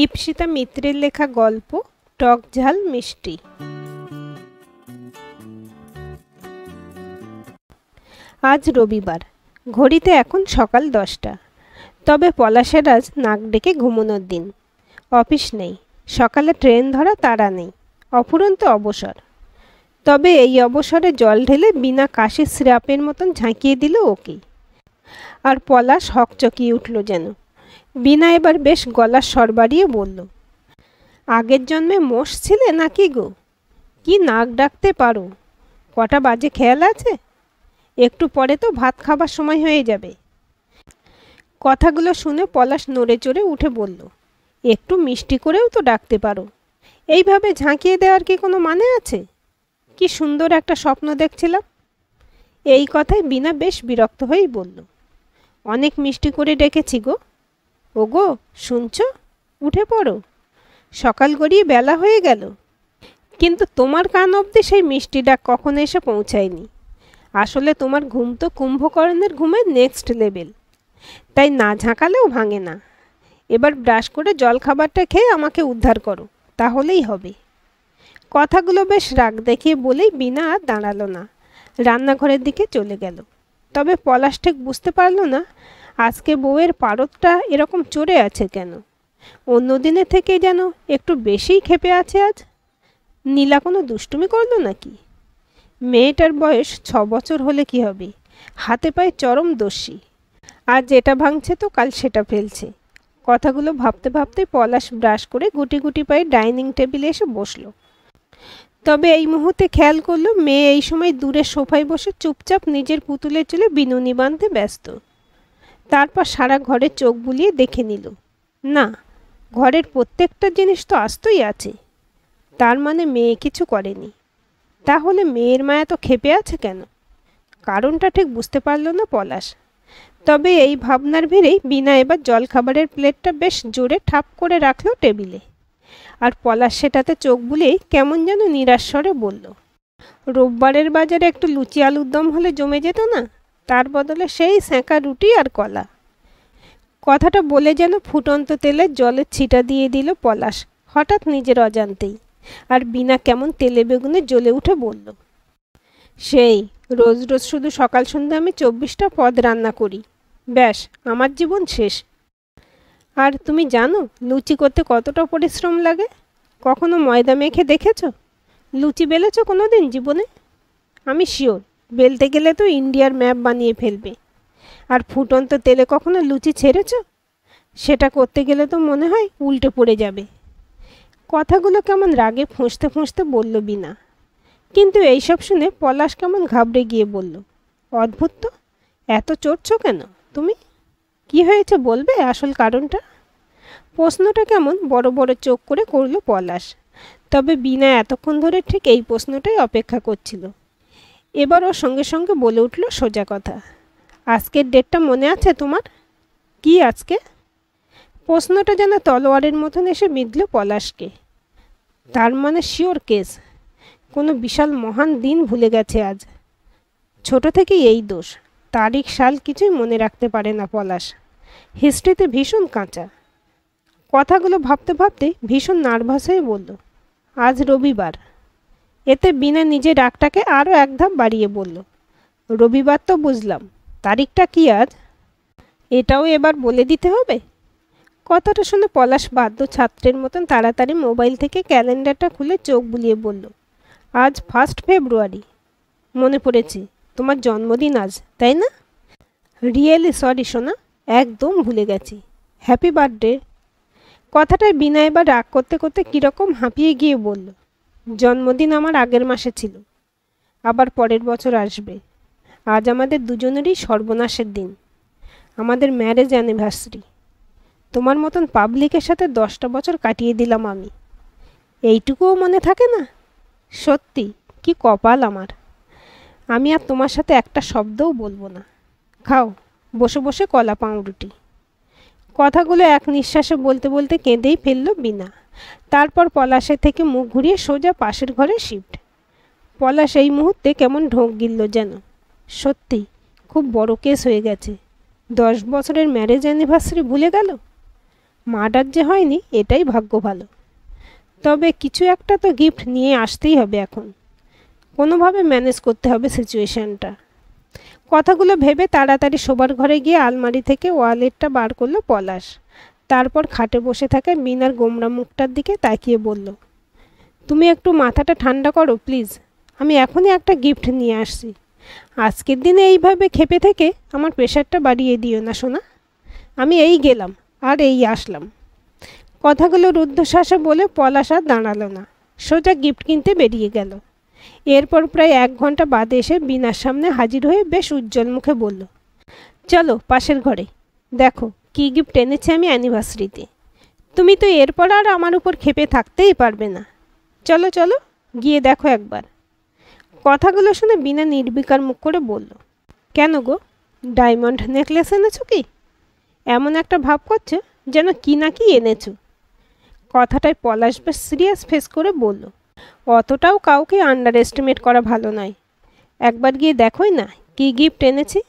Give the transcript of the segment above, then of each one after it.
ইপ্সিতা মিত্রের লেখা গল্প টক ঝাল মিষ্টি। আজ রবিবার, ঘড়িতে এখন সকাল 10টা। তবে পলাশের আজ নাক ডেকে ঘুমানোর দিন। অফিস নেই, সকালে ট্রেন ধরা তাড়া নেই, অফুরন্ত অবসর। তবে এই অবসরে জল ঢেলে বিনা কাশির সিরাপের মতন ঝাঁকিয়ে দিল ওকে। আর পলাশ হকচকিয়ে উঠল যেন। বিনা এবার বেশ গলার স্বর বাড়িয়ে বলল, আগের জন্মে মোষ ছিলে নাকি গো? কি নাক ডাকতে পারো? কটা বাজে খেয়াল আছে? একটু পরে তো ভাত খাবার সময় হয়ে যাবে। কথাগুলো শুনে পলাশ নড়ে চড়ে উঠে বলল, একটু মিষ্টি করেও তো ডাকতে পারো। এইভাবে ঝাঁকিয়ে দেওয়ার কি কোনো মানে আছে? কি সুন্দর একটা স্বপ্ন দেখছিলাম। এই কথায় বিনা বেশ বিরক্ত হয়েই বলল, অনেক মিষ্টি করে ডেকেছি গো। ওগো, শুনছ? উঠে পড়ো, সকাল গড়িয়ে বেলা হয়ে গেল। কিন্তু তোমার কান অবধি সেই মিষ্টি ডাক কখনো এসে পৌঁছায়নি। আসলে তোমার ঘুম তো কুম্ভকর্ণের ঘুমের নেক্সট লেভেল, তাই না ঝাঁকালেও ভাঙে না। এবার ব্রাশ করে জল খাবারটা খেয়ে আমাকে উদ্ধার করো, তাহলেই হবে। কথাগুলো বেশ রাগ দেখিয়ে বলেই বিনা আর দাঁড়ালো না, রান্নাঘরের দিকে চলে গেল। তবে পলাশ ঠিক বুঝতে পারল না আজকে বউয়ের পারদটা এরকম চড়ে আছে কেন। অন্য দিনের থেকে যেন একটু বেশিই ক্ষেপে আছে আজ। নীলা কোনো দুষ্টুমি করলো নাকি? মেয়েটার বয়স 6 বছর হলে কি হবে, হাতে পায়ে চরম দোষী। আর যেটা ভাঙছে তো কাল সেটা ফেলছে। কথাগুলো ভাবতে ভাবতে পলাশ ব্রাশ করে গুটি গুটি পায়ে ডাইনিং টেবিলে এসে বসলো। তবে এই মুহূর্তে খেয়াল করলো মেয়ে এই সময় দূরে সোফায় বসে চুপচাপ নিজের পুতুলের চুলে বিনুনি বাঁধতে ব্যস্ত। তারপর সারা ঘরে চোখ বুলিয়ে দেখে নিল, না, ঘরের প্রত্যেকটা জিনিস তো আস্তই আছে। তার মানে মেয়ে কিছু করেনি। তাহলে মেয়ের মায়া তো ক্ষেপে আছে কেন? কারণটা ঠিক বুঝতে পারল না পলাশ। তবে এই ভাবনার ভিড়েই বিনা এবার জলখাবারের প্লেটটা বেশ জোরে ঠাপ করে রাখলো টেবিলে। আর পলাশ সেটাতে চোখ বুলিয়েই কেমন যেন নিরাশ স্বরে বলল, রোববারের বাজারে একটু লুচি আলুর দম হলে জমে যেত না? তার বদলে সেই সেঁকা রুটি আর কলা। কথাটা বলে যেন ফুটন্ত তেলের জলের ছিটা দিয়ে দিল পলাশ হঠাৎ নিজের অজান্তেই। আর বিনা কেমন তেলে বেগুনে জ্বলে উঠে বলল, সেই রোজ রোজ শুধু সকাল সন্ধ্যা আমি 24টা পদ রান্না করি, ব্যাস আমার জীবন শেষ। আর তুমি জানো লুচি করতে কতটা পরিশ্রম লাগে? কখনো ময়দা মেখে দেখেছো? লুচি বেলেছো কোনো দিন জীবনে? আমি শিওর বেলতে গেলে তো ইন্ডিয়ার ম্যাপ বানিয়ে ফেলবে। আর ফুটন্ত তেলে কখনো লুচি ছেড়েছো? সেটা করতে গেলে তো মনে হয় উল্টে পড়ে যাবে। কথাগুলো কেমন রাগে ফুঁসতে ফুঁসতে বলল বিনা। কিন্তু এইসব শুনে পলাশ কেমন ঘাবড়ে গিয়ে বলল, অদ্ভুত তো, এত চড়ছো কেন তুমি? কি হয়েছে বলবে আসল কারণটা? প্রশ্নটা কেমন বড় বড় চোখ করে করলো পলাশ। তবে বিনা এতক্ষণ ধরে ঠিক এই প্রশ্নটাই অপেক্ষা করছিল। এবার ওর সঙ্গে সঙ্গে বলে উঠল সোজা কথা, আজকের ডেটটা মনে আছে তোমার? কি আজকে? প্রশ্নটা যেন তলোয়ারের মতন এসে বিঁধল পলাশকে। তার মানে শিওর কেস, কোনো বিশাল মহান দিন ভুলে গেছে আজ। ছোট থেকেই এই দোষ, তারিখ সাল কিছুই মনে রাখতে পারে না পলাশ। হিস্ট্রিতে ভীষণ কাঁচা। কথাগুলো ভাবতে ভাবতে ভীষণ নার্ভাস হয়ে বলল, আজ রবিবার। এতে বিনা নিজের রাগটাকে আরও এক ধাপ বাড়িয়ে বলল, রবিবার তো বুঝলাম, তারিখটা কি আজ? এটাও এবার বলে দিতে হবে? কথাটা শুনে পলাশ বাধ্য ছাত্রের মতন তাড়াতাড়ি মোবাইল থেকে ক্যালেন্ডারটা খুলে চোখ বুলিয়ে বলল, আজ 1 ফেব্রুয়ারি। মনে পড়েছে, তোমার জন্মদিন আজ, তাই না? রিয়েলি সরি সোনা, একদম ভুলে গেছি। Happy birthday. কথাটায় বিনা এবার রাগ করতে করতে কীরকম হাঁপিয়ে গিয়ে বলল, জন্মদিন আমার আগের মাসে ছিল, আবার পরের বছর আসবে। আজ আমাদের দুজনেরই সর্বনাশের দিন, আমাদের ম্যারেজ অ্যানিভার্সারি। তোমার মতন পাবলিকের সাথে 10টা বছর কাটিয়ে দিলাম আমি, এইটুকুও মনে থাকে না? সত্যি কি কপাল আমার। আমি আর তোমার সাথে একটা শব্দও বলবো না। খাও বসে বসে কলা পাউরুটি। কথাগুলো এক নিঃশ্বাসে বলতে বলতে কেঁদেই ফেলল বিনা। তারপর পলাশের থেকে মুখ ঘুরিয়ে সোজা পাশের ঘরে শিফট। পলাশ এই মুহূর্তে কেমন ঢোক গিলল যেন। সত্যি খুব বড় কেস হয়ে গেছে। 10 বছরের ম্যারেজ অ্যানিভার্সারি ভুলে গেল। মার্ডার যে হয়নি এটাই ভাগ্য ভালো। তবে কিছু একটা তো গিফট নিয়ে আসতেই হবে এখন, কোনোভাবে ম্যানেজ করতে হবে সিচুয়েশানটা। কথাগুলো ভেবে তাড়াতাড়ি শোবার ঘরে গিয়ে আলমারি থেকে ওয়ালেটটা বার করলো পলাশ। তারপর খাটে বসে থাকা মিনার গোমরা মুখটার দিকে তাকিয়ে বলল, তুমি একটু মাথাটা ঠান্ডা করো প্লিজ, আমি এখনই একটা গিফট নিয়ে আসছি। আজকের দিনে এইভাবে খেপে থেকে আমার প্রেশারটা বাড়িয়ে দিও না সোনা। আমি এই গেলাম আর এই আসলাম। কথাগুলো রুদ্ধশ্বাসে বলে পলাশ আর দাঁড়ালো না, সোজা গিফট কিনতে বেরিয়ে গেল। এরপর প্রায় 1 ঘন্টা বাদে এসে বিনার সামনে হাজির হয়ে বেশ উজ্জ্বল মুখে বলল, চলো পাশের ঘরে, দেখো কী গিফট এনেছি আমি অ্যানিভার্সারিতে। তুমি তো এরপর আর আমার উপর ক্ষেপে থাকতেই পারবে না। চলো চলো গিয়ে দেখো একবার। কথাগুলো শুনে বিনা নির্বিকার মুখ করে বলল, কেন গো, ডায়মন্ড নেকলেস এনেছো কি? এমন একটা ভাব করছো যেন কি না কি এনেছো। কথাটায় পলাশ বেশ সিরিয়াস ফেস করে বলল, অতটাও কাউকে আন্ডার এস্টিমেট করা ভালো নয়, একবার গিয়ে দেখোই না কী গিফট এনেছি।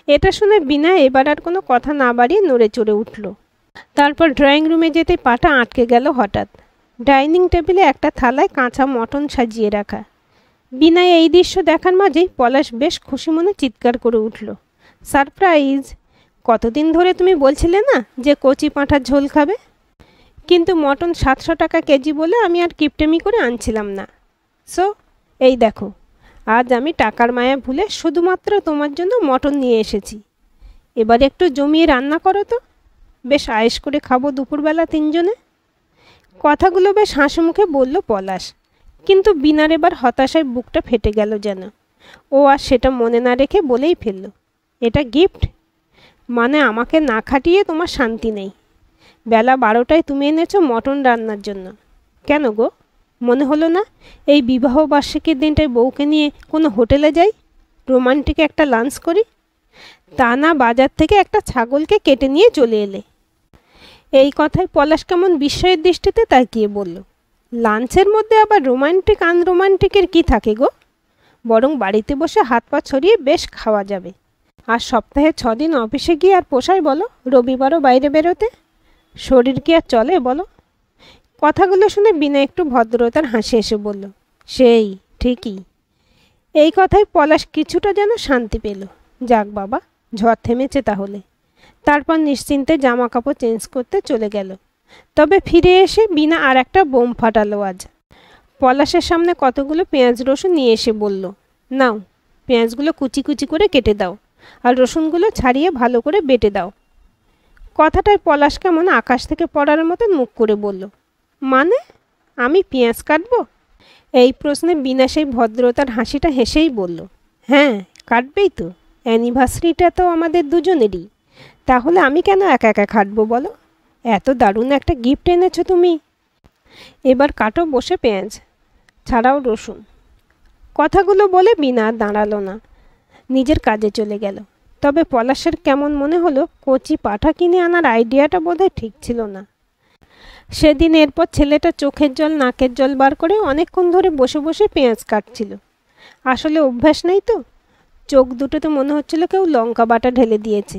এটা শুনে বিনা এবার আর কোনো কথা না বাড়িয়ে নড়ে চড়ে উঠল। তারপর ড্রয়িং রুমে যেতে পাটা আটকে গেল হঠাৎ। ডাইনিং টেবিলে একটা থালায় কাঁচা মটন সাজিয়ে রাখা। বিনা এই দৃশ্য দেখার মাঝেই পলাশ বেশ খুশি মনে চিৎকার করে উঠল, সারপ্রাইজ! কতদিন ধরে তুমি বলছিলে না যে কচি পাঁঠার ঝোল খাবে, কিন্তু মটন 700 টাকা কেজি বলে আমি আর কিপটেমি করে আনছিলাম না। সো এই দেখো, আজ আমি টাকার মায়া ভুলে শুধুমাত্র তোমার জন্য মটন নিয়ে এসেছি। এবার একটু জমিয়ে রান্না করো তো, বেশ আয়েশ করে খাবো দুপুরবেলা 3 জনে। কথাগুলো বেশ হাসি মুখে বলল পলাশ, কিন্তু বিনার এবার হতাশায় বুকটা ফেটে গেল যেন। ও আর সেটা মনে না রেখে বলেই ফেলল, এটা গিফট? মানে আমাকে না খাটিয়ে তোমার শান্তি নেই? বেলা 12টায় তুমি এনেছো মটন রান্নার জন্য। কেন গো, মনে হলো না এই বিবাহ বার্ষিকীর দিনটায় বউকে নিয়ে কোনো হোটেলে যাই, রোমান্টিক একটা লাঞ্চ করি? তা না, বাজার থেকে একটা ছাগলকে কেটে নিয়ে চলে এলে। এই কথায় পলাশ কেমন বিস্ময়ের দৃষ্টিতে তাকিয়ে বলল, লাঞ্চের মধ্যে আবার রোমান্টিক আনরোমান্টিকের কি থাকে গো? বরং বাড়িতে বসে হাত পা ছড়িয়ে বেশ খাওয়া যাবে। আর সপ্তাহে 6 দিন অফিসে গিয়ে আর পোষায় বলো রবিবারও বাইরে বেরোতে? শরীর কি আর চলে বলো? কথাগুলো শুনে বিনা একটু ভদ্রতার হাসি এসে বলল, সেই ঠিকই। এই কথায় পলাশ কিছুটা যেন শান্তি পেল। যাক বাবা, ঝড় থেমেছে তাহলে। তারপর নিশ্চিন্তে জামা কাপড় চেঞ্জ করতে চলে গেল। তবে ফিরে এসে বিনা আর একটা বোম ফাটালো আজ। পলাশের সামনে কতগুলো পেঁয়াজ রসুন নিয়ে এসে বলল, নাও পেঁয়াজগুলো কুচি কুচি করে কেটে দাও, আর রসুনগুলো ছাড়িয়ে ভালো করে বেটে দাও। কথাটায় পলাশ কেমন আকাশ থেকে পড়ার মতন মুখ করে বলল, মানে আমি পেঁয়াজ কাটবো? এই প্রশ্নে বিনা সেই ভদ্রতার হাসিটা হেসেই বলল, হ্যাঁ কাটবেই তো, অ্যানিভার্সারিটা তো আমাদের দুজনেরই, তাহলে আমি কেন একা একা খাটবো বলো? এত দারুণ একটা গিফট এনেছো তুমি, এবার কাটো বসে পেঁয়াজ, ছাড়াও রসুন। কথাগুলো বলে বিনা আর দাঁড়ালো না, নিজের কাজে চলে গেল। তবে পলাশের কেমন মনে হলো কচি পাঁঠা কিনে আনার আইডিয়াটা বোধহয় ঠিক ছিল না। সেদিন এরপর ছেলেটা চোখের জল নাকের জল বার করে অনেকক্ষণ ধরে বসে বসে পেঁয়াজ কাটছিল। আসলে অভ্যাস নেই তো, চোখ দুটোতে মনে হচ্ছিল কেউ লঙ্কা বাটা ঢেলে দিয়েছে।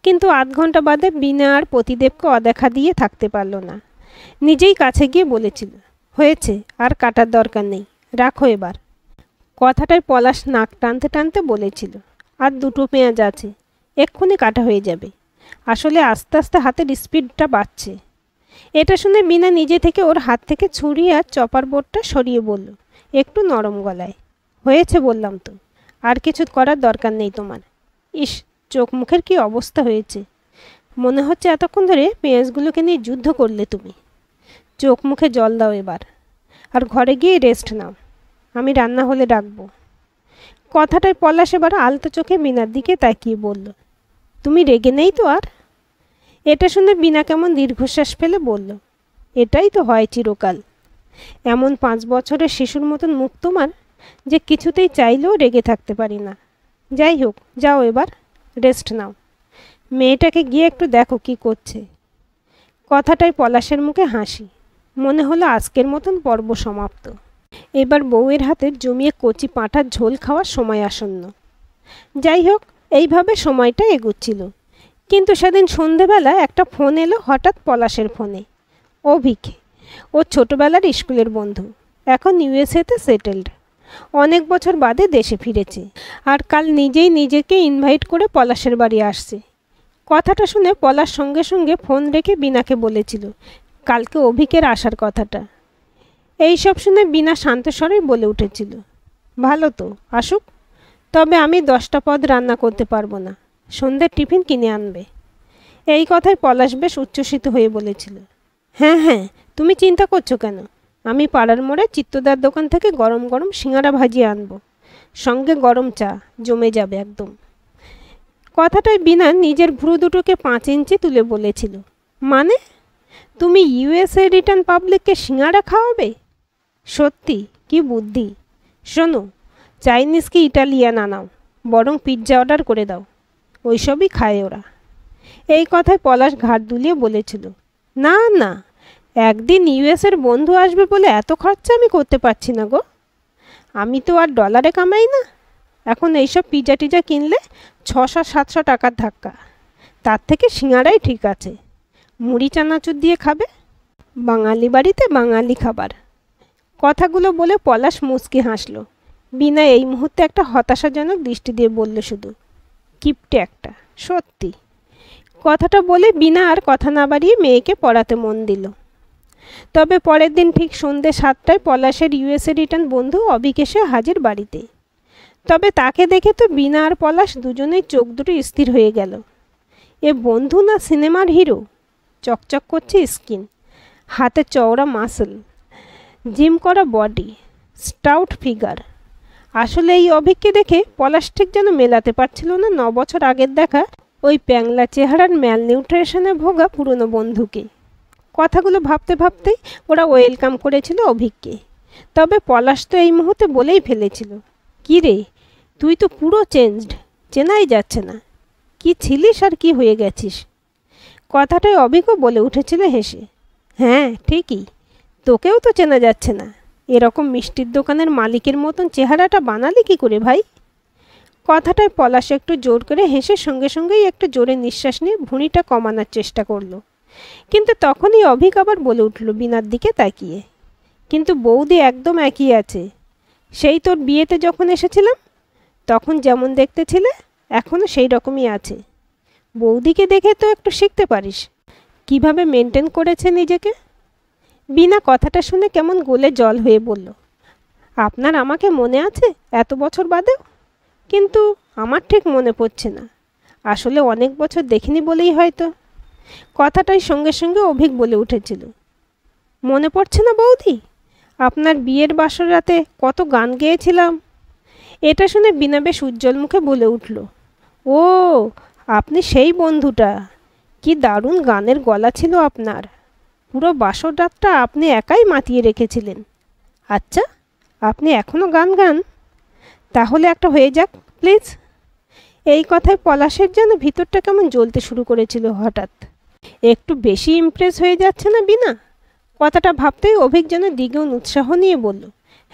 কিন্তু 8 ঘন্টা বাদে বিনা আর পতিদেবকে অদেখা দিয়ে থাকতে পারল না। নিজেই কাছে গিয়ে বলেছিল, হয়েছে, আর কাটার দরকার নেই, রাখো এবার। কথাটায় পলাশ নাক টানতে টানতে বলেছিল, আর 2টো পেঁয়াজ আছে, এক্ষুনি কাটা হয়ে যাবে। আসলে আস্তে আস্তে হাতের স্পিডটা বাড়ছে। এটা শুনে বিনা নিজে থেকে ওর হাত থেকে ছুরি আর চপার বোর্ডটা সরিয়ে বলল, একটু নরম গলায়, হয়েছে বললাম তো, আর কিছু করার দরকার নেই তোমার। ইস, চোখ মুখের কি অবস্থা হয়েছে, মনে হচ্ছে এতক্ষণ ধরে পেঁয়াজগুলোকে নিয়ে যুদ্ধ করলে তুমি। চোখ মুখে জল দাও এবার, আর ঘরে গিয়ে রেস্ট নাও, আমি রান্না হলে ডাকবো। কথাটায় পলাশ এবার আলতো চোখে বিনার দিকে তাকিয়ে বলল, তুমি রেগে নেই তো আর? এটা শুনে বিনা কেমন দীর্ঘশ্বাস ফেলে বলল, এটাই তো হয় চিরকাল। এমন 5 বছরের শিশুর মতন মুখ তোমার যে কিছুতেই চাইলেও রেগে থাকতে পারি না। যাই হোক, যাও এবার রেস্ট নাও, মেয়েটাকে গিয়ে একটু দেখো কি করছে। কথাটায় পলাশের মুখে হাসি, মনে হলো আজকের মতন পর্ব সমাপ্ত। এবার বউয়ের হাতে জমিয়ে কচি পাঁঠার ঝোল খাওয়ার সময় আসন্ন। যাই হোক, এইভাবে সময়টা এগুচ্ছিল। কিন্তু সেদিন সন্ধেবেলা একটা ফোন এলো হঠাৎ পলাশের ফোনে। অভিক, ওর ছোটোবেলার স্কুলের বন্ধু, এখন ইউএসএতে সেটেলড, অনেক বছর বাদে দেশে ফিরেছে, আর কাল নিজেই নিজেকে ইনভাইট করে পলাশের বাড়ি আসছে। কথাটা শুনে পলাশ সঙ্গে সঙ্গে ফোন রেখে বিনাকে বলেছিল কালকে অভিকের আসার কথাটা। এই সব শুনে বিনা শান্তস্বরেই বলে উঠেছিল, ভালো তো, আসুক, তবে আমি 10টা পদ রান্না করতে পারবো না, সন্ধ্যের টিফিন কিনে আনবে। এই কথায় পলাশ বেশ উচ্ছ্বসিত হয়ে বলেছিল, হ্যাঁ হ্যাঁ, তুমি চিন্তা করছো কেন, আমি পাড়ার মোড়ে চিত্তদার দোকান থেকে গরম গরম সিঙ্গারা ভাজিয়ে আনবো, সঙ্গে গরম চা, জমে যাবে একদম। কথাটায় বিনা নিজের ভ্রু দুটোকে 5 ইঞ্চি তুলে বলেছিল, মানে তুমি ইউএসএ রিটার্ন পাবলিককে সিঙ্গারা খাওয়াবে? সত্যি কি বুদ্ধি। শোনো, চাইনিজ কি ইটালিয়ান আনাও, বরং পিৎজা অর্ডার করে দাও, ওইসবই খায় ওরা। এই কথায় পলাশ ঘাট দুলিয়ে বলেছিল, না না, একদিন ইউএসের বন্ধু আসবে বলে এত খরচা আমি করতে পারছি না গো, আমি তো আর ডলারে কামাই না, এখন এইসব পিৎজা টিজা কিনলে 600-700 টাকার ধাক্কা, তার থেকে সিঙ্গারাই ঠিক আছে, মুড়ি চানাচুর দিয়ে খাবে, বাঙালি বাড়িতে বাঙালি খাবার। কথাগুলো বলে পলাশ মুচকি হাসল। বিনা এই মুহূর্তে একটা হতাশাজনক দৃষ্টি দিয়ে বলল শুধু, কিপটে একটা, সত্যি। কথাটা বলে বিনা আর কথা না বাড়িয়ে মেয়েকে পড়াতে মন দিল। তবে পরের দিন ঠিক সন্ধ্যে 7টায় পলাশের ইউএসএ রিটার্ন বন্ধু অভিক এসে হাজির বাড়িতে। তবে তাকে দেখে তো বিনা আর পলাশ দুজনেই চোখ দুটো স্থির হয়ে গেল। এ বন্ধু না সিনেমার হিরো, চকচক করছে স্কিন, হাতে চওড়া মাসল, জিম করা বডি, স্টাউট ফিগার। আসলে এই অভিককে দেখে পলাশ ঠিক যেন মেলাতে পারছিল না 9 বছর আগের দেখা ওই প্যাংলা চেহারার ম্যাল নিউট্রিশনে ভোগা পুরনো বন্ধুকে। কথাগুলো ভাবতে ভাবতেই ওরা ওয়েলকাম করেছিল অভিককে। তবে পলাশ তো এই মুহূর্তে বলেই ফেলেছিল, কী রে, তুই তো পুরো চেঞ্জড, চেনাই যাচ্ছে না, কি ছিলিস আর কি হয়ে গেছিস। কথাটাই অভিকও বলে উঠেছিল হেসে, হ্যাঁ ঠিকই, তোকেও তো চেনা যাচ্ছে না, এরকম মিষ্টির দোকানের মালিকের মতন চেহারাটা বানালি কী করে ভাই। কথাটায় পলাশ একটু জোর করে হেসে সঙ্গে সঙ্গেই একটা জোরে নিঃশ্বাস নিয়ে ভুঁড়িটা কমানোর চেষ্টা করলো। কিন্তু তখনই অভিক আবার বলে উঠল বিনার দিকে তাকিয়ে, কিন্তু বৌদি একদম একই আছে, সেই তোর বিয়েতে যখন এসেছিলাম তখন যেমন দেখতে ছিলে এখনও সেই রকমই আছে। বৌদিকে দেখে তো একটু শিখতে পারিস, কিভাবে মেনটেন করেছে নিজেকে। বিনা কথাটা শুনে কেমন গোলে জল হয়ে বলল, আপনার আমাকে মনে আছে এত বছর বাদেও? কিন্তু আমার ঠিক মনে পড়ছে না, আসলে অনেক বছর দেখিনি বলেই হয়তো। কথাটাই সঙ্গে সঙ্গে অভিক বলে উঠেছিল, মনে পড়ছে না বৌদি, আপনার বিয়ের বাসর রাতে কত গান গেয়েছিলাম। এটা শুনে বিনা বেশ উজ্জ্বল মুখে বলে উঠল, ও আপনি সেই বন্ধুটা, কি দারুণ গানের গলা ছিল আপনার, পুরো বাসর রাতটা আপনি একাই মাতিয়ে রেখেছিলেন। আচ্ছা, আপনি এখনও গান গান? তাহলে একটা হয়ে যাক প্লিজ। এই কথায় পলাশের যেন ভিতরটা কেমন জ্বলতে শুরু করেছিল হঠাৎ। একটু বেশি ইমপ্রেস হয়ে যাচ্ছে না বিনা? কথাটা ভাবতেই অভিক যেন দ্বিগুণ উৎসাহ নিয়ে বলল,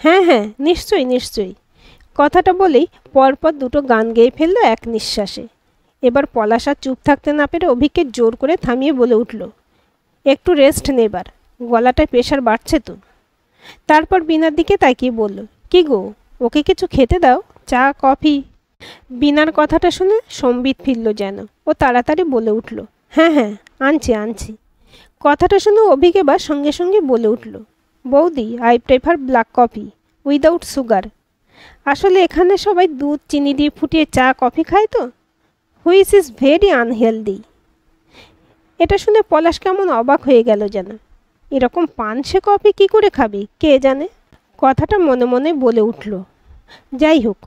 হ্যাঁ হ্যাঁ, নিশ্চয়ই নিশ্চয়ই। কথাটা বলেই পরপর দুটো গান গেয়ে ফেলল এক নিঃশ্বাসে। এবার পলাশ আর চুপ থাকতে না পেরে অভিককে জোর করে থামিয়ে বলে উঠল, একটু রেস্ট নেবার, গলাটায় প্রেশার বাড়ছে তো। তারপর বিনার দিকে তাকিয়ে বলল, কি গো, ওকে কিছু খেতে দাও, চা কফি। বিনার কথাটা শুনে সম্বিত ফিরল যেন, ও তাড়াতাড়ি বলে উঠল, হ্যাঁ হ্যাঁ, আনছি আনছি। কথাটা শুনে অভিক এবার সঙ্গে সঙ্গে বলে উঠল, বৌদি I prefer black coffee without sugar. আসলে এখানে সবাই দুধ চিনি দিয়ে ফুটিয়ে চা কফি খায় তো, হুইচ ইজ ভেরি আনহেলদি। এটা শুনে পলাশ কেমন অবাক হয়ে গেল যেন, এরকম পানসে কফি কি করে খাবি কে জানে। কথাটা মনে মনে বলে উঠল। যাই হোক,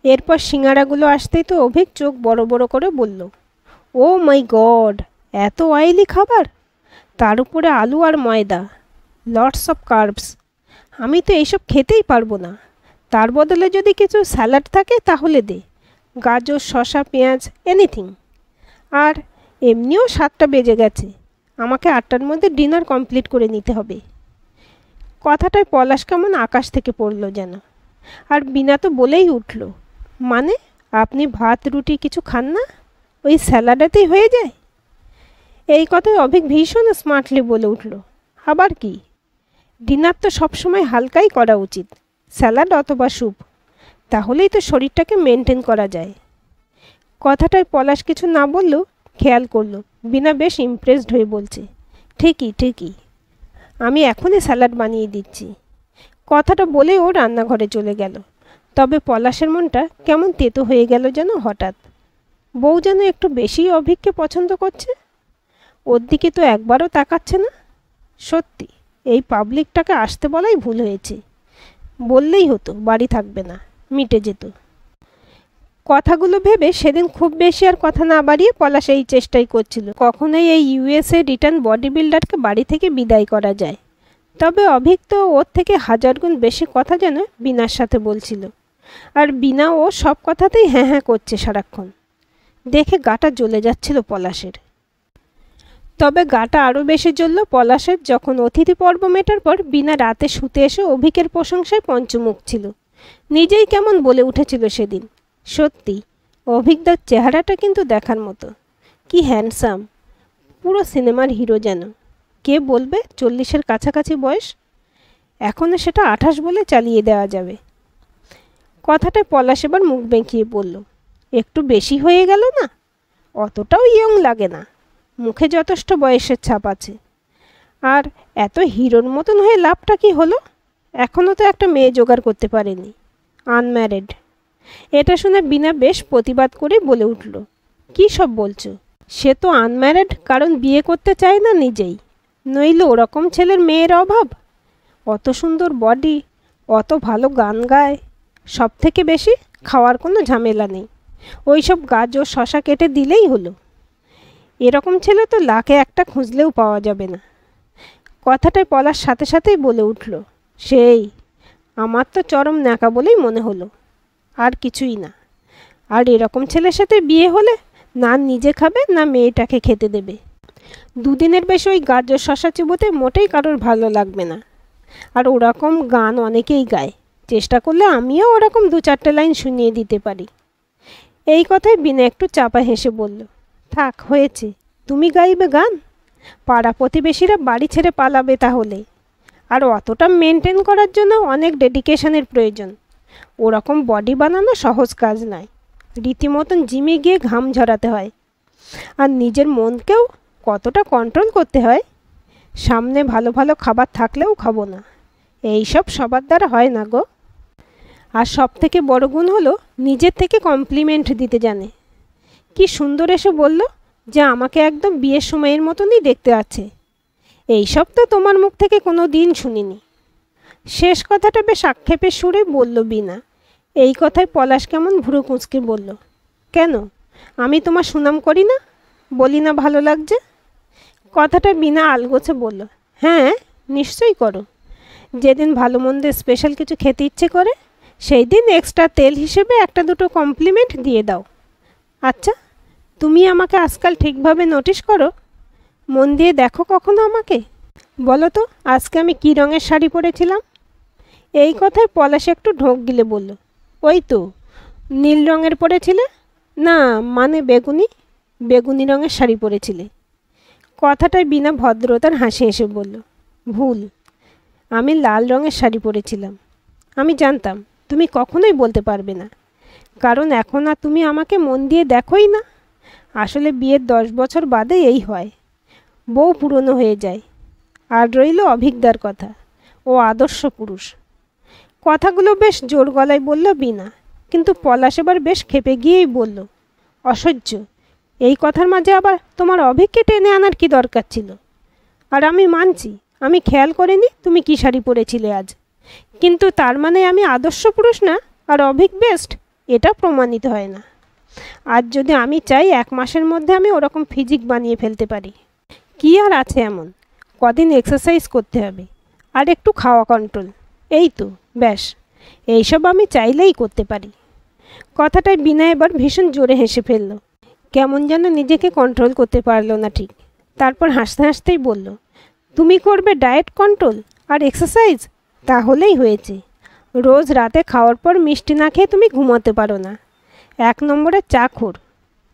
এরপর সিঙ্গারাগুলো আসতেই তো অভিক চোখ বড় বড় করে বলল, ও মাই গড, এত অয়েলি খাবার, তার উপরে আলু আর ময়দা, লটস অফ কার্বস, আমি তো এইসব খেতেই পারবো না। তার বদলে যদি কিছু স্যালাড থাকে তাহলে দে, গাজর শসা পেঁয়াজ এনিথিং। আর এমনিও 7টা বেজে গেছে, আমাকে 8টার মধ্যে ডিনার কমপ্লিট করে নিতে হবে। কথাটায় পলাশ কেমন আকাশ থেকে পড়ল যেন। আর বিনা তো বলেই উঠল, মানে আপনি ভাত রুটি কিছু খান না, ওই স্যালাডেতেই হয়ে যায়? এই কথায় অভিক ভীষণ স্মার্টলি বলে উঠল, আবার কি? ডিনার তো সবসময় হালকাই করা উচিত, স্যালাড অথবা স্যুপ, তাহলেই তো শরীরটাকে মেনটেন করা যায়। কথাটায় পলাশ কিছু না বললেও খেয়াল করলো বিনা বেশ ইমপ্রেসড হয়ে বলছে, ঠিকই ঠিকই, আমি এখনই স্যালাড বানিয়ে দিচ্ছি। কথাটা বলে ও রান্নাঘরে চলে গেল। তবে পলাশের মনটা কেমন তেতো হয়ে গেল যেন হঠাৎ। বউ যেন একটু বেশি অভিককে পছন্দ করছে। ওর দিকে তো একবারও তাকাচ্ছে না। সত্যি এই পাবলিকটাকে আসতে বলাই ভুল হয়েছে। বললেই হতো বাড়ি থাকবে না, মিটে যেত। কথাগুলো ভেবে সেদিন খুব বেশি আর কথা না বাড়িয়ে পলাশ এই চেষ্টাই করছিল কখনোই এই ইউএসএ রিটার্ন বডি বিল্ডারকে বাড়ি থেকে বিদায় করা যায়। তবে অভিক তো ওর থেকে 1000 গুণ বেশি কথা যেন বিনার সাথে বলছিল, আর বিনা ও সব কথাতেই হ্যাঁ হ্যাঁ করছে সারাক্ষণ। দেখে গাটা জ্বলে যাচ্ছিল পলাশের। তবে গাটা আরও বেশি জ্বলল পলাশের যখন অতিথি পর্ব মেটার পর বিনা রাতে শুতে এসে অভিকের প্রশংসায় পঞ্চমুখ ছিল। নিজেই কেমন বলে উঠেছিল সেদিন। সত্যি অভিকদার চেহারাটা কিন্তু দেখার মতো। কি হ্যান্ডসাম, পুরো সিনেমার হিরো যেন। কে বলবে 40-এর কাছাকাছি বয়স, এখনও সেটা 28 বলে চালিয়ে দেওয়া যাবে। কথাটায় পলাশ এবার মুখ বেঁকিয়ে বলল, একটু বেশি হয়ে গেল না? অতটাও ইয়ং লাগে না, মুখে যথেষ্ট বয়সের ছাপ আছে। আর এত হিরোর মতন হয়ে লাভটা কি হলো? এখনও তো একটা মেয়ে জোগাড় করতে পারেনি, আনম্যারিড। এটা শুনে বিনা বেশ প্রতিবাদ করে বলে উঠল, কী সব বলছো? সে তো আনম্যারিড কারণ বিয়ে করতে চায় না নিজেই, নইলে ওরকম ছেলের মেয়ের অভাব? অত সুন্দর বডি, অত ভালো গান গায়, সব থেকে বেশি খাওয়ার কোনো ঝামেলা নেই, ওই সব গাজর শশা কেটে দিলেই হলো। এরকম ছেলে তো লাখে একটা খুঁজলেও পাওয়া যাবে না। কথাটায় পলাশ সাথে সাথেই বলে উঠল, সেই আমার তো চরম ন্যাকা বলেই মনে হলো, আর কিছুই না। আর এরকম ছেলের সাথে বিয়ে হলে না নিজে খাবে না মেয়েটাকে খেতে দেবে। দুদিনের বেশি ওই গাজর শশা চিবোতে মোটেই কারোর ভালো লাগবে না। আর ওরকম গান অনেকেই গায়, চেষ্টা করলে আমিও ওরকম 2-4টে লাইন শুনিয়ে দিতে পারি। এই কথায় বিনা একটু চাপা হেসে বলল, থাক হয়েছে, তুমি গাইবে গান? পাড়া প্রতিবেশীরা বাড়ি ছেড়ে পালাবে তাহলে। আর অতটা মেনটেন করার জন্য অনেক ডেডিকেশনের প্রয়োজন। ওরকম বডি বানানো সহজ কাজ নয়, রীতিমতন জিমে গিয়ে ঘাম ঝরাতে হয়। আর নিজের মনকেও কতটা কন্ট্রোল করতে হয়। সামনে ভালো ভালো খাবার থাকলেও খাবো না, এইসব সবার দ্বারা হয় না গো। আর সব থেকে বড় গুণ হলো নিজের থেকে কমপ্লিমেন্ট দিতে জানে। কি সুন্দর এসে বলল যে আমাকে একদম বিয়ের সময়ের মতনই দেখতে আছে। এইসব তো তোমার মুখ থেকে কোনো দিন শুনিনি। শেষ কথাটা বেশ আক্ষেপের সুরে বলল বিনা। এই কথায় পলাশ কেমন ভুরু কুঁচকে বলল, কেন, আমি তোমার সুনাম করি না? বলি না ভালো লাগছে? কথাটা বিনা আলগোছে বলল, হ্যাঁ নিশ্চয়ই করো। যেদিন ভালো মন্দের স্পেশাল কিছু খেতে ইচ্ছে করে সেই দিন এক্সট্রা তেল হিসেবে 1-2 কমপ্লিমেন্ট দিয়ে দাও। আচ্ছা, তুমি আমাকে আজকাল ঠিকভাবে নোটিশ করো? মন দিয়ে দেখো কখনো আমাকে? বলো তো আজকে আমি কী রঙের শাড়ি পরেছিলাম? এই কথায় পলাশ একটু ঢোক গিলে বলল, ওই তো নীল রঙের পরেছিলে। না মানে বেগুনি রঙের শাড়ি পরেছিলে। কথাটায় বিনা ভদ্রতার হাসি হেসে বলল, ভুল, আমি লাল রঙের শাড়ি পরেছিলাম। আমি জানতাম তুমি কখনোই বলতে পারবে না, কারণ এখন আর তুমি আমাকে মন দিয়ে দেখোই না। আসলে বিয়ের 10 বছর বাদে এই হয়, বউ পুরনো হয়ে যায়। আর রইল অভিজ্ঞতার কথা, ও আদর্শ পুরুষ। কথাগুলো বেশ জোর গলায় বলল বিনা, কিন্তু পলাশ এবার বেশ ক্ষেপে গিয়েই বলল, অসহ্য, এই কথার মাঝে আবার তোমার অভিককে টেনে আনার কি দরকার ছিল? আর আমি মানছি আমি খেয়াল করিনি তুমি কী শাড়ি পরেছিলে আজ, কিন্তু তার মানে আমি আদর্শ পুরুষ না আর অভিক বেস্ট, এটা প্রমাণিত হয় না। আজ যদি আমি চাই 1 মাসের মধ্যে আমি ওরকম ফিজিক বানিয়ে ফেলতে পারি। কি আর আছে এমন, কদিন এক্সারসাইজ করতে হবে আর একটু খাওয়া কন্ট্রোল, এই তো ব্যাস। এইসব আমি চাইলেই করতে পারি। কথাটায় বিনা এবার ভীষণ জোরে হেসে ফেলল, কেমন যেন নিজেকে কন্ট্রোল করতে পারল না ঠিক। তারপর হাসতে হাসতেই বলল, তুমি করবে ডায়েট কন্ট্রোল আর এক্সারসাইজ, তাহলেই হয়েছে। রোজ রাতে খাওয়ার পর মিষ্টি না খেয়ে তুমি ঘুমাতে পারো না, 1 নম্বরের চাখোর।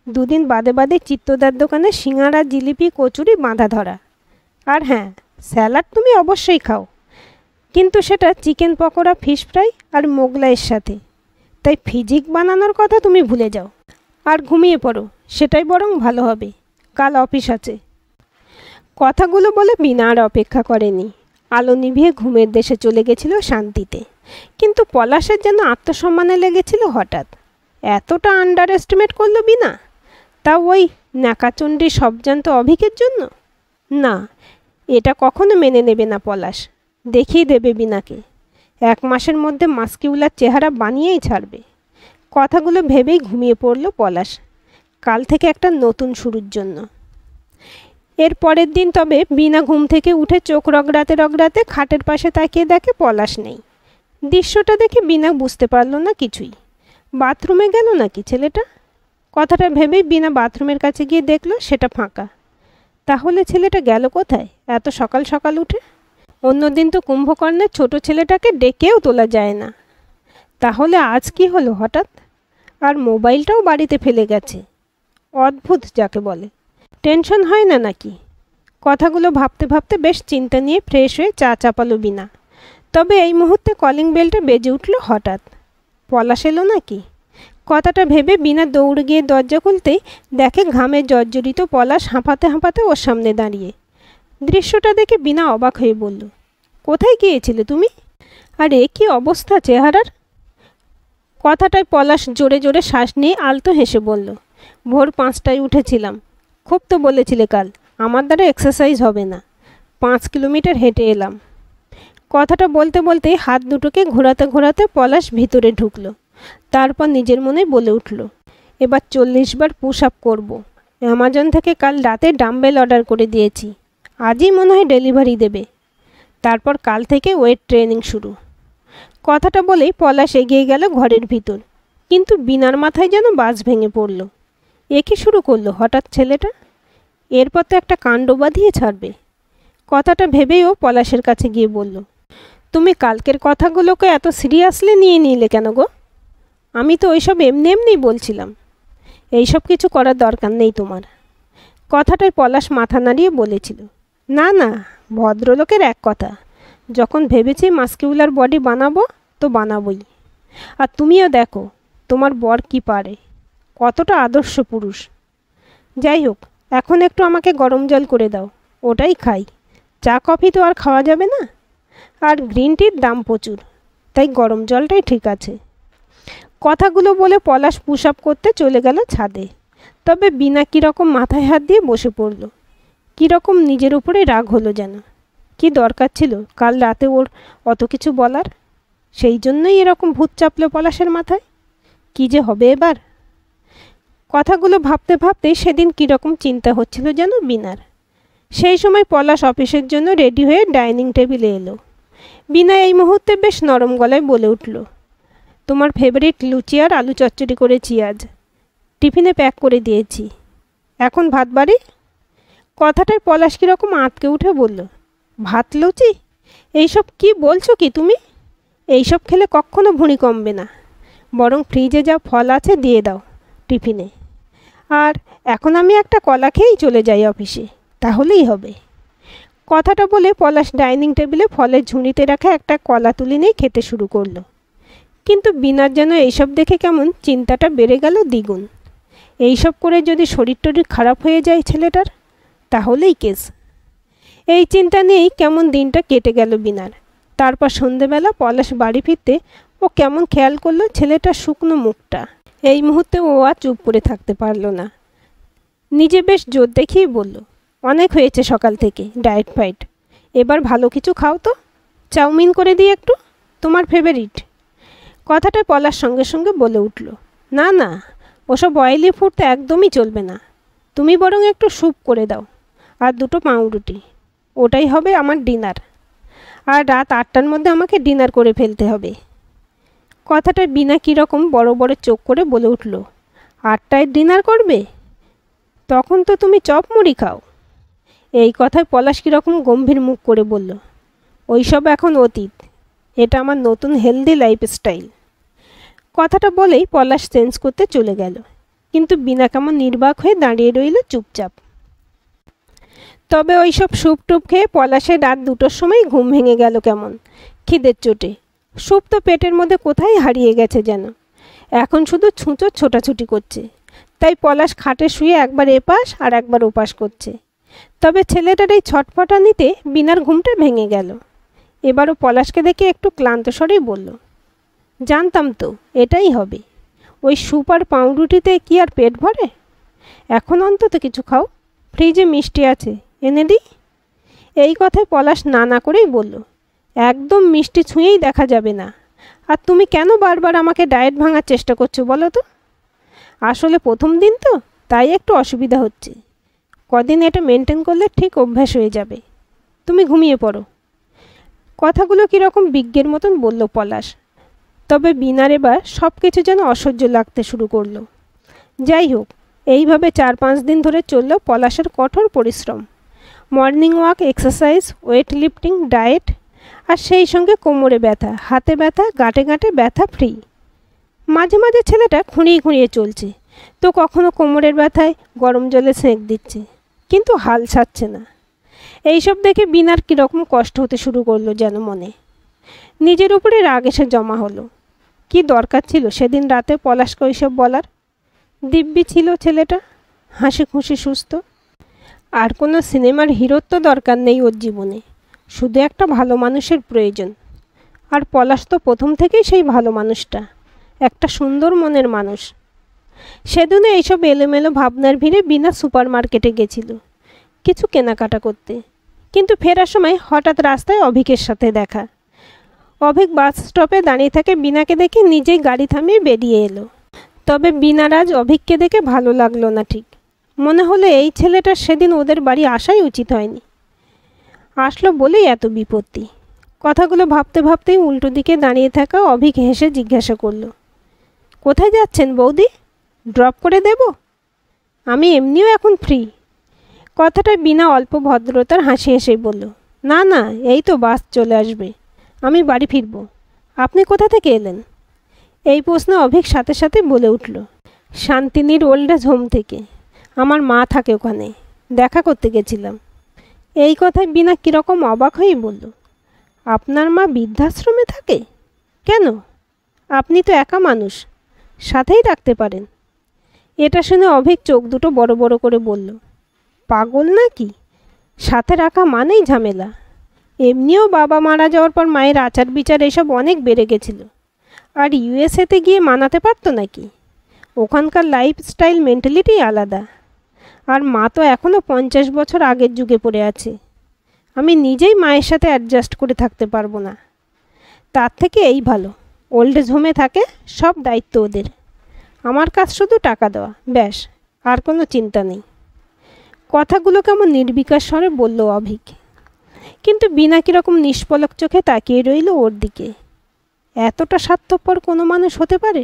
দুদিন বাদে বাদে চিত্তদার দোকানে সিঙাড়া, জিলিপি, কচুরি বাঁধা ধরা। আর হ্যাঁ, স্যালাড তুমি অবশ্যই খাও, কিন্তু সেটা চিকেন পকোড়া, ফিশ ফ্রাই আর মোগলাইয়ের সাথে। তাই ফিজিক বানানোর কথা তুমি ভুলে যাও আর ঘুমিয়ে পড়ো, সেটাই বরং ভালো হবে। কাল অফিস আছে। কথাগুলো বলে বিনা আর অপেক্ষা করেনি। আলো নিভিয়ে ঘুমের দেশে চলে গেছিল শান্তিতে। কিন্তু পলাশের যেন আত্মসম্মানে লেগেছিল হঠাৎ। এতটা আন্ডার এস্টিমেট করলো বিনা, তাও ওই ন্যাকাচণ্ডী সবজান্ত অভিকের জন্য। না, এটা কখনো মেনে নেবে না পলাশ। দেখিয়ে দেবে বিনাকে। 1 মাসের মধ্যে মাস্কিউলার চেহারা বানিয়েই ছাড়বে। কথাগুলো ভেবেই ঘুমিয়ে পড়ল পলাশ, কাল থেকে একটা নতুন শুরুর জন্য। এর পরের দিন তবে বিনা ঘুম থেকে উঠে চোখ রগড়াতে রগড়াতে খাটের পাশে তাকিয়ে দেখে পলাশ নেই। দৃশ্যটা দেখে বিনা বুঝতে পারল না কিছুই। বাথরুমে গেল নাকি ছেলেটা? কথাটা ভেবেই বিনা বাথরুমের কাছে গিয়ে দেখল সেটা ফাঁকা। তাহলে ছেলেটা গেল কোথায় এত সকাল সকাল উঠে? অন্যদিন তো কুম্ভকর্ণের ছোট ছেলেটাকে ডেকেও তোলা যায় না। তাহলে আজ কি হলো হঠাৎ? আর মোবাইলটাও বাড়িতে ফেলে গেছে। অদ্ভুত যাকে বলে। টেনশন হয় না নাকি? কথাগুলো ভাবতে ভাবতে বেশ চিন্তা নিয়ে ফ্রেশ হয়ে চা চাপালো বিনা। তবে এই মুহূর্তে কলিং বেলটা বেজে উঠল হঠাৎ। পলাশ এলো নাকি? কথাটা ভেবে বিনা দৌড়ে গিয়ে দরজা খুলতেই দেখে ঘামে জর্জরিত পলাশ হাঁপাতে হাঁপাতে ওর সামনে দাঁড়িয়ে। দৃশ্যটা দেখে বিনা অবাক হয়ে বলল, কোথায় গিয়েছিলে তুমি? আর এ কী অবস্থা চেহারার? কথাটায় পলাশ জোরে জোরে শ্বাস নিয়ে আলতো হেসে বলল, ভোর 5টায় উঠেছিলাম। খুব তো বলেছিলে কাল, আমার দ্বারা এক্সারসাইজ হবে না। 5 কিলোমিটার হেঁটে এলাম। কথাটা বলতে বলতেই হাত দুটোকে ঘোরাতে ঘোরাতে পলাশ ভিতরে ঢুকলো। তারপর নিজের মনে বলে উঠল, এবার 40 বার পুশ আপ করবো। অ্যামাজন থেকে কাল রাতে ডাম্বেল অর্ডার করে দিয়েছি। আজই মনে হয় ডেলিভারি দেবে। তারপর কাল থেকে ওয়েট ট্রেনিং শুরু। কথাটা বলেই পলাশ এগিয়ে গেল ঘরের ভিতর। কিন্তু বিনার মাথায় যেন বাজ ভেঙে পড়ল। এ কি শুরু করলো হঠাৎ ছেলেটা? এরপর তো একটা কাণ্ড বাঁধিয়ে ছাড়বে। কথাটা ভেবেই ও পলাশের কাছে গিয়ে বলল, তুমি কালকের কথাগুলোকে এত সিরিয়াসলি নিয়ে নিলে কেন গো? আমি তো ওইসব এমনি এমনিই বলছিলাম। এইসব কিছু করার দরকার নেই তোমার। কথাটায় পলাশ মাথা নাড়িয়ে বলেছিল, না না, ভদ্রলোকের এক কথা। যখন ভেবেছি মাস্কিউলার বডি বানাবো তো বানাবোই। আর তুমিও দেখো তোমার বর কি পারে, কতটা আদর্শ পুরুষ। যাই হোক, এখন একটু আমাকে গরম জল করে দাও, ওটাই খাই। চা কফি তো আর খাওয়া যাবে না। আর গ্রিন টির দাম প্রচুর, তাই গরম জলটাই ঠিক আছে। কথাগুলো বলে পলাশ পুশ আপ করতে চলে গেল ছাদে। তবে বিনা কীরকম মাথায় হাত দিয়ে বসে পড়ল। কীরকম নিজের উপরে রাগ হলো যেন। কি দরকার ছিল কাল রাতে ওর অত কিছু বলার? সেই জন্যই এরকম ভূত চাপলো পলাশের মাথায়। কি যে হবে এবার? কথাগুলো ভাবতে ভাবতেই সেদিন কীরকম চিন্তা হচ্ছিল যেন বিনার। সেই সময় পলাশ অফিসের জন্য রেডি হয়ে ডাইনিং টেবিলে এলো। বিনা এই মুহূর্তে বেশ নরম গলায় বলে উঠল, তোমার ফেভারিট লুচি আর আলু চচ্চড়ি করেছি আজ। টিফিনে প্যাক করে দিয়েছি। এখন ভাত বাড়ি? কথাটায় পলাশ কীরকম আঁতকে উঠে বলল, ভাত লুচি? এইসব কি বলছো কি তুমি? এইসব খেলে কখনো ভুঁড়ি কমবে না। বরং ফ্রিজে যা ফল আছে দিয়ে দাও টিফিনে। আর এখন আমি একটা কলা খেয়েই চলে যাই অফিসে, তাহলেই হবে। কথাটা বলে পলাশ ডাইনিং টেবিলে ফলের ঝুড়িতে রাখা একটা কলা তুলে নিয়ে খেতে শুরু করলো। কিন্তু বিনার যেন এইসব দেখে কেমন চিন্তাটা বেড়ে গেল দ্বিগুণ। এইসব করে যদি শরীর টরীর খারাপ হয়ে যায় ছেলেটার, তাহলেই কেস। এই চিন্তা নিয়েই কেমন দিনটা কেটে গেল বিনার। তারপর সন্ধেবেলা পলাশ বাড়ি ফিরতে ও কেমন খেয়াল করলো ছেলেটার শুকনো মুখটা। এই মুহূর্তে ও আর চুপ করে থাকতে পারল না। নিজে বেশ জোর দেখিয়ে বলল, অনেক হয়েছে সকাল থেকে ডায়েট ফাইট, এবার ভালো কিছু খাও তো। চাউমিন করে দিই একটু, তোমার ফেভারিট। কথাটা পলাশ সঙ্গে সঙ্গে বলে উঠল, না না, ওসব অয়েলি ফুড তো একদমই চলবে না। তুমি বরং একটু স্যুপ করে দাও আর 2টো পাউরুটি। ওটাই হবে আমার ডিনার। আর রাত 8টার মধ্যে আমাকে ডিনার করে ফেলতে হবে। কথাটা বিনা কীরকম বড় বড় চোখ করে বলে উঠল, 8টায় ডিনার করবে? তখন তো তুমি চপ মুড়ি খাও। এই কথায় পলাশ কীরকম গম্ভীর মুখ করে বলল, ওইসব এখন অতীত। এটা আমার নতুন হেলদি লাইফস্টাইল। কথাটা বলেই পলাশ চেঞ্জ করতে চলে গেল। কিন্তু বিনা কেমন নির্বাক হয়ে দাঁড়িয়ে রইল চুপচাপ। তবে ওইসব স্যুপ টুপ খেয়ে পলাশের রাত 2টোর সময় ঘুম ভেঙে গেল কেমন খিদের চোটে। স্যুপ তো পেটের মধ্যে কোথায় হারিয়ে গেছে যেন, এখন শুধু ছুঁচো ছোটাছুটি করছে। তাই পলাশ খাটে শুয়ে একবার এপাশ আর একবার ওপাশ করছে। তবে ছেলেটার এই ছটফটানিতে বিনার ঘুমটা ভেঙে গেল। এবারও পলাশকে দেখে একটু ক্লান্ত স্বরেই বলল, জানতাম তো এটাই হবে। ওই স্যুপ আর পাউরুটিতে কি আর পেট ভরে? এখন অন্তত কিছু খাও, ফ্রিজে মিষ্টি আছে, এনে দিই। এই কথায় পলাশ না না করেই বলল, একদম মিষ্টি ছুঁয়েই দেখা যাবে না। আর তুমি কেন বারবার আমাকে ডায়েট ভাঙার চেষ্টা করছো বলো তো? আসলে প্রথম দিন তো, তাই একটু অসুবিধা হচ্ছে। কদিন এটা মেনটেন করলে ঠিক অভ্যাস হয়ে যাবে। তুমি ঘুমিয়ে পড়ো। কথাগুলো কীরকম বিজ্ঞের মতন বলল পলাশ। তবে বিনার এবার সব কিছু যেন অসহ্য লাগতে শুরু করলো। যাই হোক, এইভাবে 4-5 দিন ধরে চলল পলাশের কঠোর পরিশ্রম। Morning walk, exercise, weight lifting, diet, আর সেই সঙ্গে কোমরে ব্যথা, হাতে ব্যথা, গাঁটে গাঁটে ব্যথা ফ্রি। মাঝে মাঝে ছেলেটা খুঁড়িয়ে খুঁড়িয়ে চলছে, তো কখনো কোমরের ব্যথায় গরম জলে সেঁক দিচ্ছে, কিন্তু হাল ছাড়ছে না। এইসব দেখে বিনার কীরকম কষ্ট হতে শুরু করলো যেন মনে। নিজের উপরে রাগ এসে জমা হলো। কি দরকার ছিল সেদিন রাতে পলাশকে ওইসব বলার? দিব্যি ছিল ছেলেটা, হাসি খুশি সুস্থ। আর কোনো সিনেমার হিরোর তো দরকার নেই ওর জীবনে, শুধু একটা ভালো মানুষের প্রয়োজন। আর পলাশ তো প্রথম থেকেই সেই ভালো মানুষটা, একটা সুন্দর মনের মানুষ। সেদিনে এইসব এলোমেলো ভাবনার ভিড়ে বিনা সুপার মার্কেটে গেছিল কিছু কেনাকাটা করতে, কিন্তু ফেরার সময় হঠাৎ রাস্তায় অভিকের সাথে দেখা। অভিক বাস স্টপে দাঁড়িয়ে থাকে বিনাকে দেখে নিজেই গাড়ি থামিয়ে বেরিয়ে এলো। তবে বিনার আজ অভিককে দেখে ভালো লাগলো না ঠিক। মনে হলো এই ছেলেটা সেদিন ওদের বাড়ি আসাই উচিত হয়নি, আসলো বলেই এত বিপত্তি। কথাগুলো ভাবতে ভাবতেই উল্টো দিকে দাঁড়িয়ে থাকা অভিক হেসে জিজ্ঞাসা করলো, কোথায় যাচ্ছেন বৌদি? ড্রপ করে দেব? আমি এমনিও এখন ফ্রি। কথাটা বিনা অল্প ভদ্রতার হাসি হেসেই বলল, না না, এই তো বাস চলে আসবে, আমি বাড়ি ফিরব। আপনি কোথা থেকে এলেন? এই প্রশ্নে অভিক সাথে সাথে বলে উঠল, শান্তিনীর ওল্ড এজ হোম থেকে। আমার মা থাকে ওখানে, দেখা করতে গেছিলাম। এই কথায় বিনা কীরকম অবাক হয়েই বলল, আপনার মা বৃদ্ধাশ্রমে থাকে? কেন? আপনি তো একা মানুষ, সাথেই রাখতে পারেন। এটা শুনে অভিক চোখ দুটো বড় বড় করে বলল, পাগল নাকি? সাথে রাখা মানেই ঝামেলা। এমনিও বাবা মারা যাওয়ার পর মায়ের আচার বিচার এসব অনেক বেড়ে গেছিল। আর ইউএসএতে গিয়ে মানাতে পারতো নাকি? ওখানকার লাইফস্টাইল মেন্টালিটি আলাদা। আর মা তো এখনও 50 বছর আগের যুগে পড়ে আছে। আমি নিজেই মায়ের সাথে অ্যাডজাস্ট করে থাকতে পারবো না। তার থেকে এই ভালো, ওল্ড এজ হোমে থাকে, সব দায়িত্ব ওদের। আমার কাজ শুধু টাকা দেওয়া, ব্যাস, আর কোনো চিন্তা নেই। কথাগুলো কেমন নির্বিকার স্বরে বলল অভিক, কিন্তু বিনা কীরকম নিষ্পলক চোখে তাকিয়ে রইল ওর দিকে। এতটা স্বার্থপর কোনো মানুষ হতে পারে?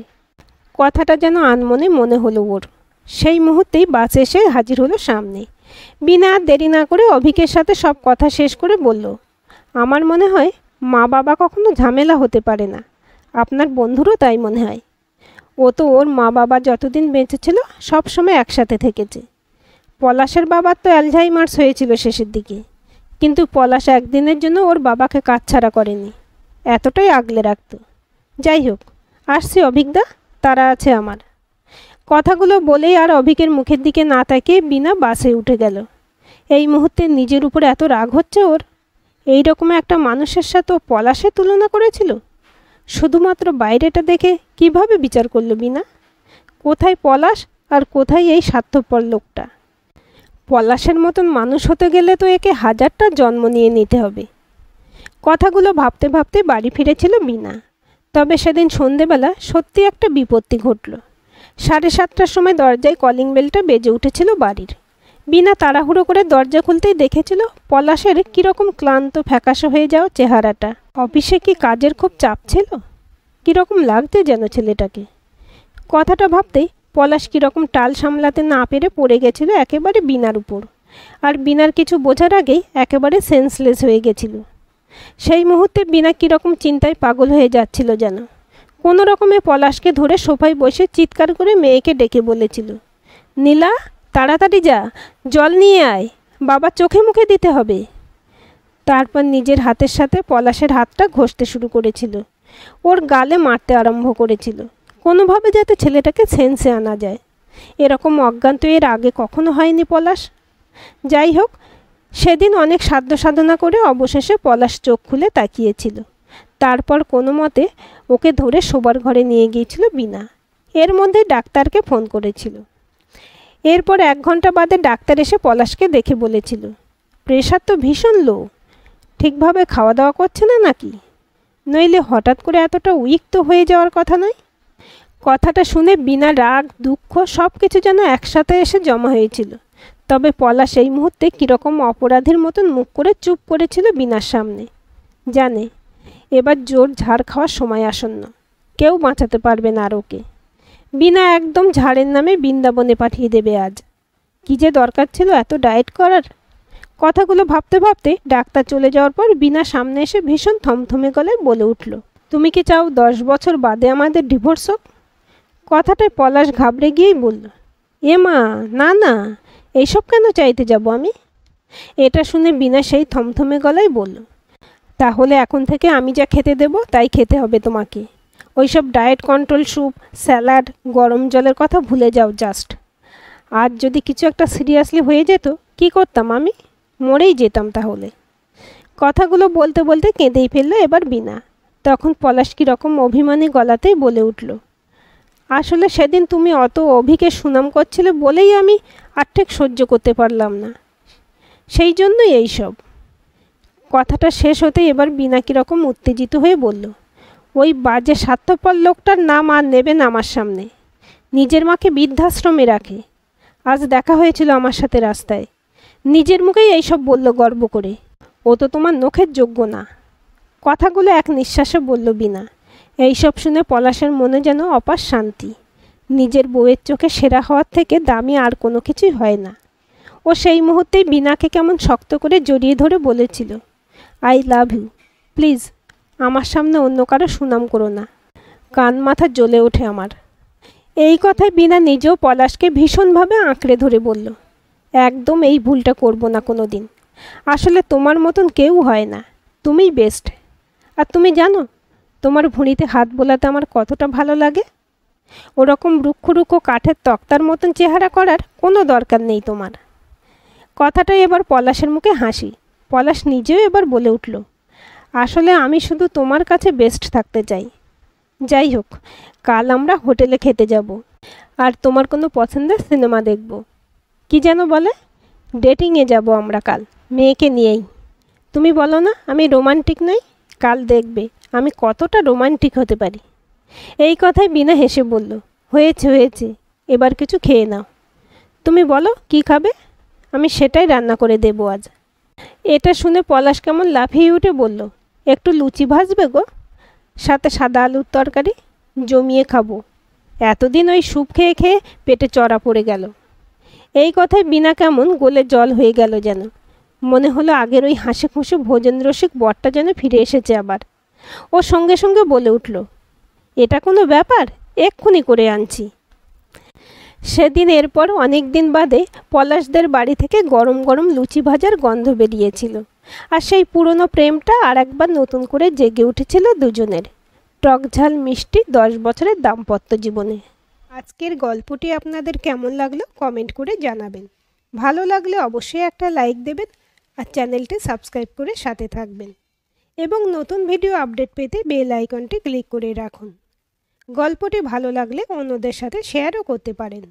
কথাটা যেন আনমনে মনে হলো ওর। সেই মুহূর্তেই বাস এসে হাজির হলো সামনে। বিনা আর দেরি না করে অভিকের সাথে সব কথা শেষ করে বলল, আমার মনে হয় মা বাবা কখনো ঝামেলা হতে পারে না, আপনার বন্ধুরও তাই মনে হয়। ও তো ওর মা বাবা যতদিন বেঁচে ছিল সব সময় একসাথে থেকেছে। পলাশের বাবার তো অ্যালঝাইমার্স হয়েছিল শেষের দিকে, কিন্তু পলাশ একদিনের জন্য ওর বাবাকে কাছছাড়া করেনি, এতটাই আগলে রাখত। যাই হোক, আসছি অভিকদা, তারা আছে আমার। কথাগুলো বলেই আর অভিকের মুখের দিকে না তাকিয়ে বিনা বাসে উঠে গেল। এই মুহূর্তে নিজের উপর এত রাগ হচ্ছে ওর। এই রকম একটা মানুষের সাথে ও পলাশের তুলনা করেছিল। শুধুমাত্র বাইরেটা দেখে কিভাবে বিচার করলো বিনা? কোথায় পলাশ আর কোথায় এই স্বার্থপর লোকটা? পলাশের মতন মানুষ হতে গেলে তো একে 1000টা জন্ম নিয়ে নিতে হবে। কথাগুলো ভাবতে ভাবতে বাড়ি ফিরেছিল বিনা। তবে সেদিন সন্ধেবেলা সত্যি একটা বিপত্তি ঘটল। 7:30টার সময় দরজায় কলিং বেলটা বেজে উঠেছিল বাড়ির। বিনা তাড়াহুড়ো করে দরজা খুলতেই দেখেছিল পলাশের কীরকম ক্লান্ত ফ্যাকাশে হয়ে যাওয়া চেহারাটা। অফিসে কি কাজের খুব চাপ ছিল? কীরকম লাগছে যেন ছেলেটাকে। কথাটা ভাবতেই পলাশ কীরকম টাল সামলাতে না পেরে পড়ে গেছিল একেবারে বিনার উপর। আর বিনার কিছু বোঝার আগেই একেবারে সেন্সলেস হয়ে গেছিল। সেই মুহূর্তে বিনা কীরকম চিন্তায় পাগল হয়ে যাচ্ছিল যেন। কোনো রকমে পলাশকে ধরে সোফায় বসে চিৎকার করে মেয়েকে ডেকে বলেছিল, নীলা, তাড়াতাড়ি যা, জল নিয়ে আয়, বাবার চোখে মুখে দিতে হবে। তারপর নিজের হাতের সাথে পলাশের হাতটা ঘষতে শুরু করেছিল, ওর গালে মারতে আরম্ভ করেছিল, কোনোভাবে যাতে ছেলেটাকে সেন্সে আনা যায়। এরকম অজ্ঞান তো এর আগে কখনো হয়নি পলাশ। যাই হোক, সেদিন অনেক সাধ্য সাধনা করে অবশেষে পলাশ চোখ খুলে তাকিয়েছিল। তারপর কোনো মতে ওকে ধরে শোবার ঘরে নিয়ে গিয়েছিল বিনা। এর মধ্যে ডাক্তারকে ফোন করেছিল। এরপর 1 ঘন্টা বাদে ডাক্তার এসে পলাশকে দেখে বলেছিল, প্রেশার তো ভীষণ লো, ঠিকভাবে খাওয়া দাওয়া করছে না নাকি, নইলে হঠাৎ করে এতটা উইক তো হয়ে যাওয়ার কথা নয়। কথাটা শুনে বিনা রাগ দুঃখ সব কিছু যেন একসাথে এসে জমা হয়েছিল। তবে পলাশ এই মুহূর্তে কীরকম অপরাধীর মতন মুখ করে চুপ করেছিল বিনার সামনে। জানে এবার জোর ঝাড় খাওয়ার সময় আসন্ন, কেউ বাঁচাতে পারবে না আর ওকে। বিনা একদম ঝাড়ের নামে বৃন্দাবনে পাঠিয়ে দেবে আজ। কী যে দরকার ছিল এত ডায়েট করার। কথাগুলো ভাবতে ভাবতে ডাক্তার চলে যাওয়ার পর বিনা সামনে এসে ভীষণ থমথমে গলায় বলে উঠল, তুমি কি চাও 10 বছর বাদে আমাদের ডিভোর্স হোক? কথাটায় পলাশ ঘাবড়ে গিয়েই বলল, এ মা, না না, এইসব কেন চাইতে যাব আমি? এটা শুনে বিনা সেই থমথমে গলায় বলল, তাহলে এখন থেকে আমি যা খেতে দেব তাই খেতে হবে তোমাকে। ওইসব ডায়েট কন্ট্রোল, স্যুপ, স্যালাড, গরম জলের কথা ভুলে যাও জাস্ট। আর যদি কিছু একটা সিরিয়াসলি হয়ে যেত কি করতাম আমি? মরেই যেতাম তাহলে। কথাগুলো বলতে বলতে কেঁদেই ফেললো এবার বিনা। তখন পলাশ কীরকম অভিমানী গলাতেই বলে উঠল, আসলে সেদিন তুমি অত অভিকে সুনাম করছিলে বলেই আমি আর ঠিক সহ্য করতে পারলাম না, সেই জন্যই এইসব। কথাটা শেষ হতেই এবার বিনা কীরকম উত্তেজিত হয়ে বলল, ওই বাজে স্বার্থপর লোকটার নাম আর নেবেন আমার সামনে। নিজের মাকে বৃদ্ধাশ্রমে রাখে। আজ দেখা হয়েছিল আমার সাথে রাস্তায়, নিজের মুখেই এইসব বলল গর্ব করে। ও তো তোমার নখের যোগ্য না। কথাগুলো এক নিঃশ্বাসে বলল বিনা। এইসব শুনে পলাশের মনে যেন অপার শান্তি। নিজের বউয়ের চোখে সেরা হওয়ার থেকে দামি আর কোনো কিছুই হয় না। ও সেই মুহূর্তেই বিনাকে কেমন শক্ত করে জড়িয়ে ধরে বলেছিল, আই লাভ ইউ, প্লিজ আমার সামনে অন্য কারো সুনাম করো না। কান মাথা জ্বলে ওঠে আমার। এই কথায় বিনা নিজেও পলাশকে ভীষণভাবে আঁকড়ে ধরে বলল, একদম এই ভুলটা করব না কোনো দিন। আসলে তোমার মতন কেউ হয় না, তুমিই বেস্ট। আর তুমি জানো তোমার ভুঁড়িতে হাত বোলাতে আমার কতটা ভালো লাগে। ওরকম রুক্ষ কাঠের তক্তার মতন চেহারা করার কোনো দরকার নেই তোমার। কথাটাই এবার পলাশের মুখে হাসি। পলাশ নিজেও এবার বলে উঠল, আসলে আমি শুধু তোমার কাছে বেস্ট থাকতে চাই। যাই হোক, কাল আমরা হোটেলে খেতে যাব আর তোমার কোনো পছন্দের সিনেমা দেখব। কি যেন বলে, ডেটিংয়ে যাব আমরা কাল, মেয়েকে নিয়েই। তুমি বলো না আমি রোমান্টিক নই? কাল দেখবে আমি কতটা রোমান্টিক হতে পারি। এই কথায় বিনা হেসে বলল, হয়েছে হয়েছে, এবার কিছু খেয়ে নাও। তুমি বলো কি খাবে, আমি সেটাই রান্না করে দেবো আজ। এটা শুনে পলাশ কেমন লাফিয়ে উঠে বলল, একটু লুচি ভাজবে গো, সাথে সাদা আলুর তরকারি, জমিয়ে খাবো। এতদিন ওই স্যুপ খেয়ে খেয়ে পেটে চড়া পড়ে গেল। এই কথায় বিনা কেমন গোলে জল হয়ে গেল যেন। মনে হলো আগের ওই হাসি খুশি ভোজন রসিক বরটা যেন ফিরে এসেছে আবার। ও সঙ্গে সঙ্গে বলে উঠল, এটা কোনো ব্যাপার, এক্ষুনি করে আনছি। সেদিন এরপর অনেক দিন বাদে পলাশদের বাড়ি থেকে গরম গরম লুচি ভাজার গন্ধ বেরিয়েছিল। আর সেই পুরনো প্রেমটা আর একবার নতুন করে জেগে উঠেছিল দুজনের। টক ঝাল মিষ্টি 10 বছরের দাম্পত্য জীবনে। আজকের গল্পটি আপনাদের কেমন লাগলো কমেন্ট করে জানাবেন। ভালো লাগলে অবশ্যই একটা লাইক দেবেন আর চ্যানেলটি সাবস্ক্রাইব করে সাথে থাকবেন এবং নতুন ভিডিও আপডেট পেতে বেল আইকনটি ক্লিক করে রাখুন। গল্পটি ভালো লাগলে অন্যদের সাথে শেয়ারও করতে পারেন।